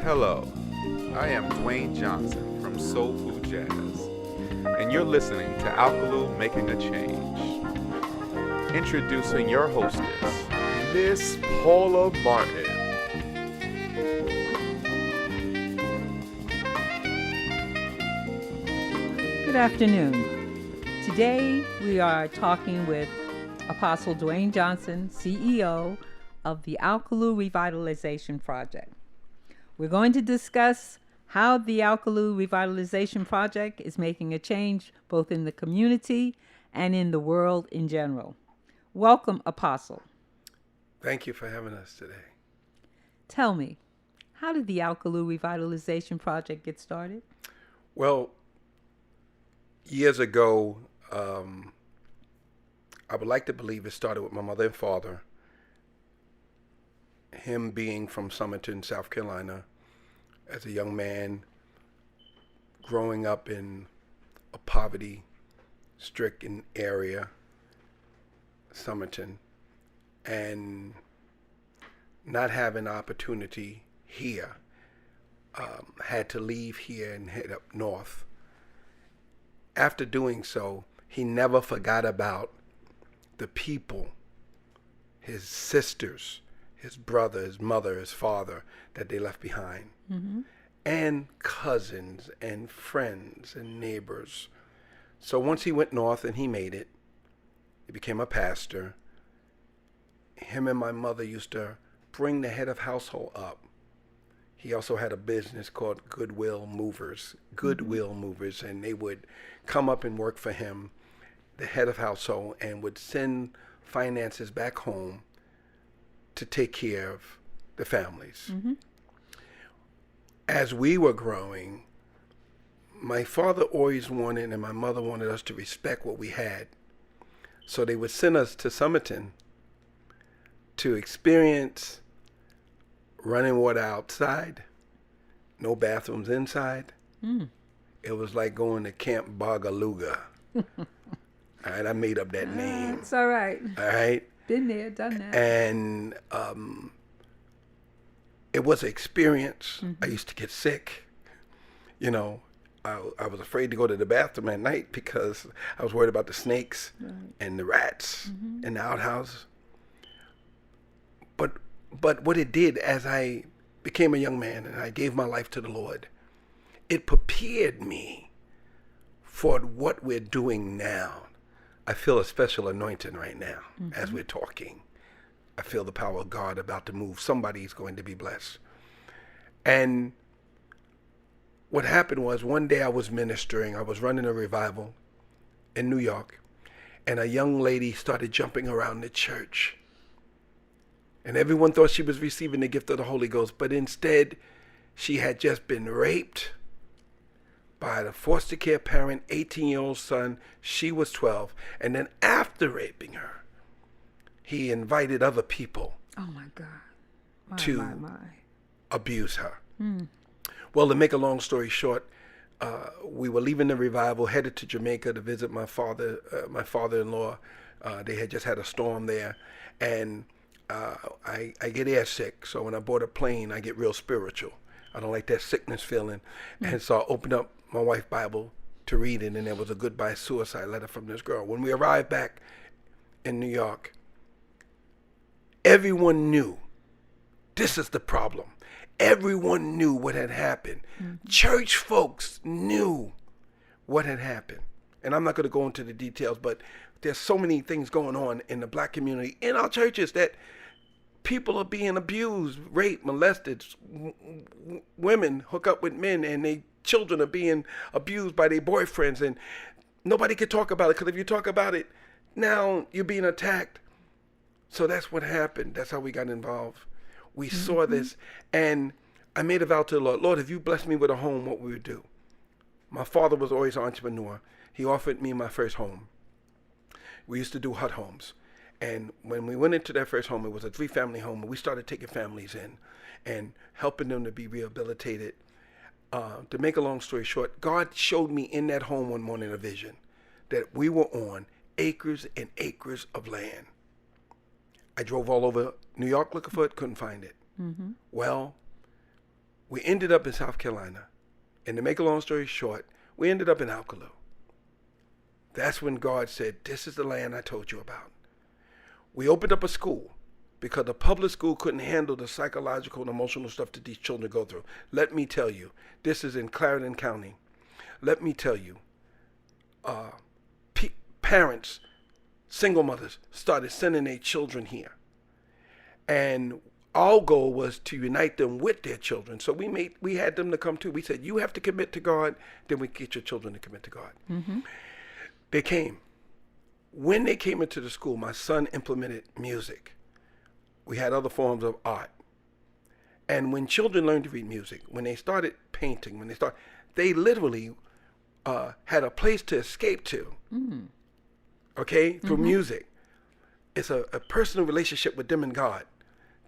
Hello, I am Dwayne Johnson from Soul Food Jazz, and you're listening to Alcolu Making a Change. Introducing your hostess, Miss Paula Martin. Good afternoon. Today we are talking with Apostle Dwayne Johnson, CEO of the Alcolu Revitalization Project. We're going to discuss how the Alcolu Revitalization Project is making a change both in the community and in the world in general. Welcome, Apostle. Thank you for having us today. Tell me, how did the Alcolu Revitalization Project get started? Well, years ago, I would like to believe it started with my mother and father. Him being from Summerton, South Carolina, as a young man, growing up in a poverty-stricken area, Summerton, and not having opportunity here, had to leave here and head up north. After doing so, he never forgot about the people, his sisters, his brother, his mother, his father, that they left behind, and cousins and friends and neighbors. So once he went north and he made it, he became a pastor. Him and my mother used to bring the head of household up. He also had a business called Goodwill Movers, and they would come up and work for him, the head of household, and would send finances back home to take care of the families. As we were growing, my father always wanted and my mother wanted us to respect what we had. So they would send us to Summerton to experience running water outside, no bathrooms inside. It was like going to Camp Bagaluga. All right, I made up that name. It's all right. All right. Been there, done that. And it was an experience. I used to get sick. You know, I was afraid to go to the bathroom at night because I was worried about the snakes and the rats in the outhouse. But what it did, as I became a young man and I gave my life to the Lord, it prepared me for what we're doing now. I feel a special anointing right now as we're talking. I feel the power of God about to move. Somebody's going to be blessed. And what happened was, one day I was ministering. I was running a revival in New York, and a young lady started jumping around the church. And everyone thought she was receiving the gift of the Holy Ghost, but instead she had just been raped by the foster care parent, 18-year-old son. She was 12. And then after raping her, he invited other people to abuse her. Well, to make a long story short, we were leaving the revival, headed to Jamaica to visit my father-in-law. They had just had a storm there. And I get air sick, so when I board a plane, I get real spiritual. I don't like that sickness feeling. And so I opened up my wife's Bible to read it, and there was a goodbye suicide letter from this girl. When we arrived back in New York, everyone knew. This is the problem. Everyone knew what had happened. Church folks knew what had happened. And I'm not going to go into the details, but there's so many things going on in the black community, in our churches, that people are being abused, raped, molested. Women hook up with men, and they children are being abused by their boyfriends, and nobody can talk about it, because if you talk about it, now you're being attacked. So that's what happened. That's how we got involved. We saw this, and I made a vow to the Lord. Lord, if you bless me with a home, what we would do. My father was always an entrepreneur. He offered me my first home. We used to do hut homes. And when we went into that first home, it was a 3-family home, and we started taking families in and helping them to be rehabilitated. To make a long story short, God showed me in that home one morning a vision that we were on acres and acres of land. I drove all over New York looking for it, couldn't find it. Well, We ended up in South Carolina. And to make a long story short, we ended up in Alcolu. That's when God said, this is the land I told you about. We opened up a school because the public school couldn't handle the psychological and emotional stuff that these children go through. Let me tell you, this is in Clarendon County. Let me tell you, parents, single mothers, started sending their children here. And our goal was to unite them with their children. So we had them to come too. We said, you have to commit to God, then we get your children to commit to God. Mm-hmm. They came. When they came into the school, my son implemented music. We had other forms of art. And when children learned to read music, when they started painting, they literally had a place to escape to, through music. It's a personal relationship with them and God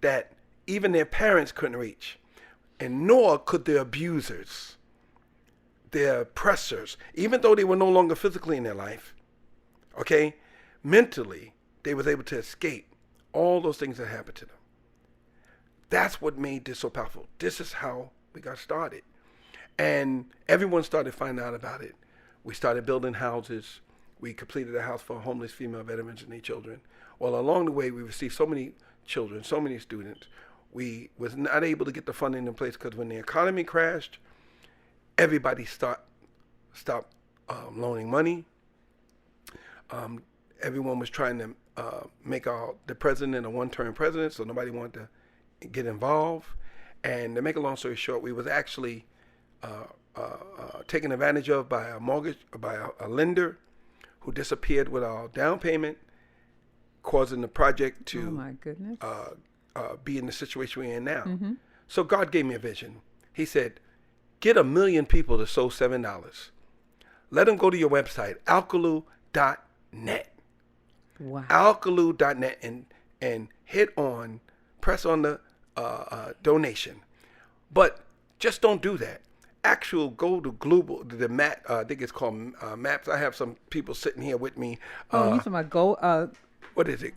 that even their parents couldn't reach. And nor could their abusers, their oppressors, even though they were no longer physically in their life, mentally, they was able to escape all those things that happened to them. That's what made this so powerful. This is how we got started. And everyone started finding out about it. We started building houses. We completed a house for homeless female veterans and their children. Well, along the way, we received so many children, so many students. We was not able to get the funding in place because when the economy crashed, everybody stopped loaning money. Everyone was trying to make the president a one-term president, so nobody wanted to get involved. And to make a long story short, we was actually taken advantage of by a lender who disappeared with our down payment, causing the project to oh my goodness. Be in the situation we're in now. Mm-hmm. So God gave me a vision. He said, get 1 million people to sow $7. Let them go to your website, alcolu.net. Wow. Alcolu.net and press on the donation. But just don't do that. Go to global, the map, I think it's called Maps. I have some people sitting here with me. You talking about what is it?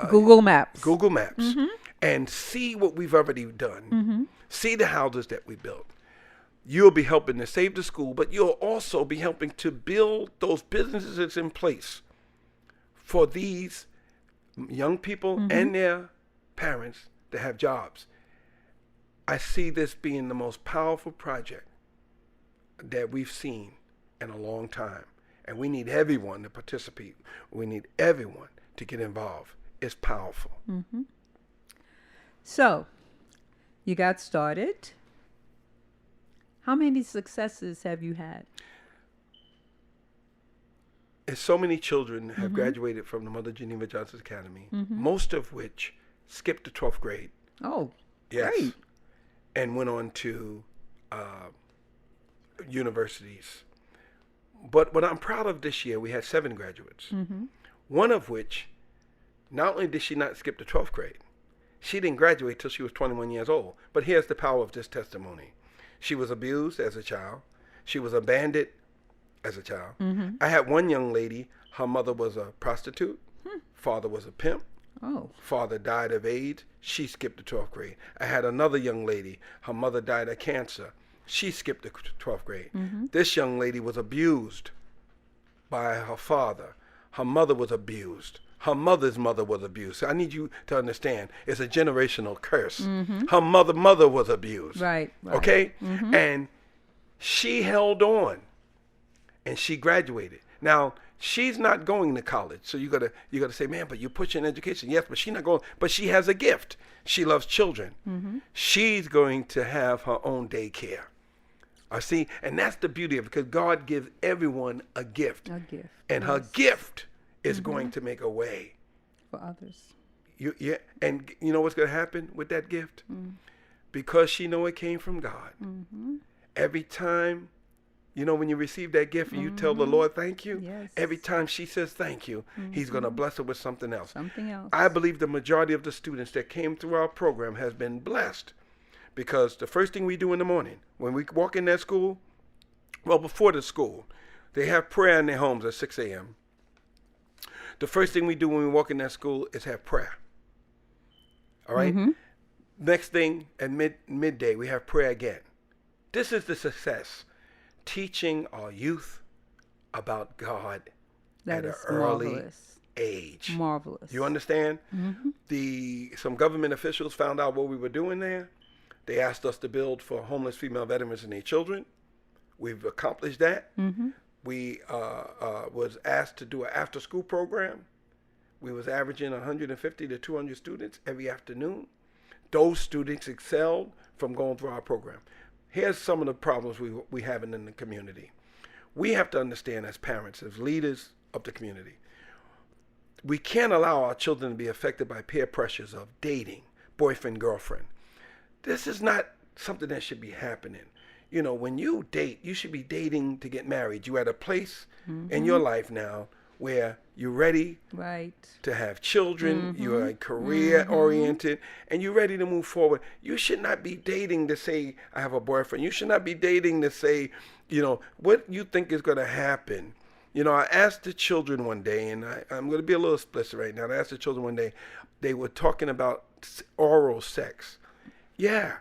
Google Maps. Google Maps. Mm-hmm. And see what we've already done. Mm-hmm. See the houses that we built. You'll be helping to save the school, but you'll also be helping to build those businesses in place for these young people and their parents to have jobs. I see this being the most powerful project that we've seen in a long time. And we need everyone to participate. We need everyone to get involved. It's powerful. Mm-hmm. So, you got started. How many successes have you had? And so many children have graduated from the Mother Geneva Johnson Academy, most of which skipped the 12th grade. Oh, yes. Great. And went on to universities. But what I'm proud of this year, we had 7 graduates. Mm-hmm. One of which, not only did she not skip the 12th grade, she didn't graduate till she was 21 years old. But here's the power of this testimony. She was abused as a child. She was abandoned as a child. Mm-hmm. I had one young lady, her mother was a prostitute, father was a pimp. Oh. Father died of AIDS. She skipped the 12th grade. I had another young lady, her mother died of cancer. She skipped the 12th grade. Mm-hmm. This young lady was abused by her father. Her mother was abused. Her mother's mother was abused. So I need you to understand, it's a generational curse. Mm-hmm. Her mother was abused. Right. Okay? Mm-hmm. And she held on, and she graduated. Now, she's not going to college, so you gotta say, man, but you're pushing education. Yes, but she's not going. But she has a gift. She loves children. Mm-hmm. She's going to have her own daycare. See, and that's the beauty of it, because God gives everyone a gift. A gift. And her gift is going to make a way for others. And you know what's going to happen with that gift? Mm. Because she know it came from God. Mm-hmm. Every time, when you receive that gift and you tell the Lord thank you, yes. Every time she says thank you, He's going to bless her with something else. Something else. I believe the majority of the students that came through our program has been blessed, because the first thing we do in the morning when we walk in that school, well, before the school, they have prayer in their homes at 6 a.m. The first thing we do when we walk in that school is have prayer. All right? Mm-hmm. Next thing, at midday, we have prayer again. This is the success. Teaching our youth about God That at an is early marvelous. age. Marvelous. You understand? Some government officials found out what we were doing there. They asked us to build for homeless female veterans and their children. We've accomplished that. We was asked to do an after-school program. We was averaging 150 to 200 students every afternoon. Those students excelled from going through our program. Here's some of the problems we have in the community. We have to understand as parents, as leaders of the community, we can't allow our children to be affected by peer pressures of dating, boyfriend, girlfriend. This is not something that should be happening. You know, when you date, you should be dating to get married. You're at a place in your life now where you're ready Right. to have children, you're career oriented, and you're ready to move forward. You should not be dating to say, I have a boyfriend. You should not be dating to say, you know, what you think is going to happen. You know, I asked the children one day, and I'm going to be a little explicit right now. I asked the children one day, they were talking about oral sex. Yeah.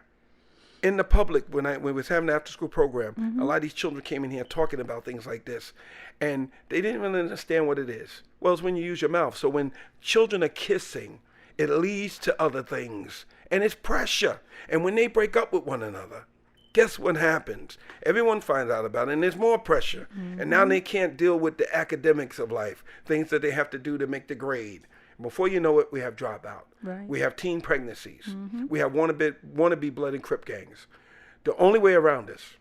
In the public, when we was having an after-school program, a lot of these children came in here talking about things like this, and they didn't really understand what it is. Well, it's when you use your mouth. So when children are kissing, it leads to other things, and it's pressure. And when they break up with one another, guess what happens? Everyone finds out about it, and there's more pressure. And now they can't deal with the academics of life, things that they have to do to make the grade. Before you know it, we have dropout. Right. We have teen pregnancies. We have wannabe blood and crip gangs. The only way around this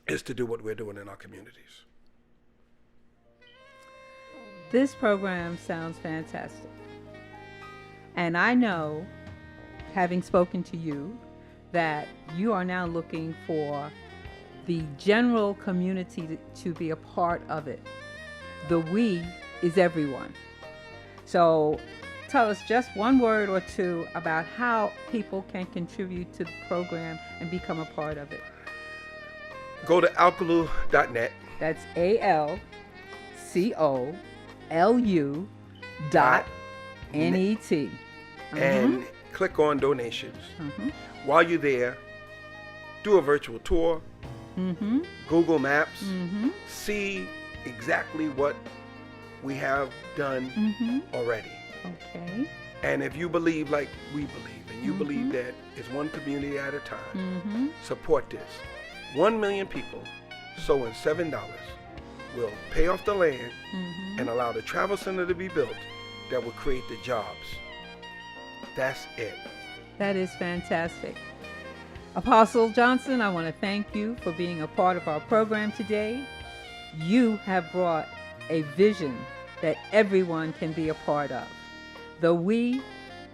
is to do what we're doing in our communities. This program sounds fantastic. And I know, having spoken to you, that you are now looking for the general community to be a part of it. The we is everyone. So tell us just one word or two about how people can contribute to the program and become a part of it. Go to alcolu.net. That's ALCOLU.net. And click on donations. While you're there, do a virtual tour, Google Maps, see exactly what we have done already. Okay. And if you believe like we believe, and you believe that it's one community at a time, support this. 1 million people sowing $7 will pay off the land and allow the travel center to be built that will create the jobs. That's it. That is fantastic. Apostle Johnson, I want to thank you for being a part of our program today. You have brought a vision that everyone can be a part of. The we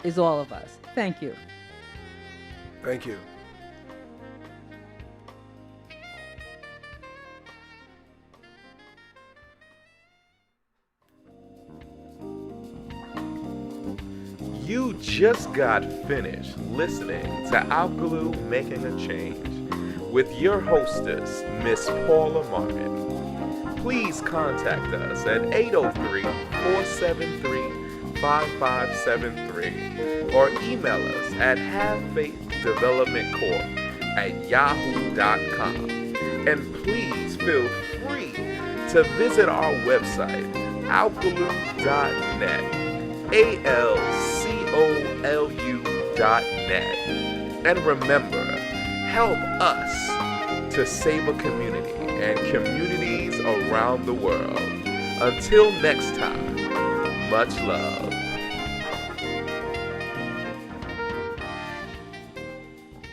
is all of us. Thank you. Thank you. You just got finished listening to Alcolu Making a Change with your hostess, Miss Paula Martin. Please contact us at 803-473-5573 or email us at havefaithdevelopmentcorp@yahoo.com. And please feel free to visit our website, alcolu.net, ALCOLU.net. And remember, help us to save a community and communities around the world. Until next time, much love.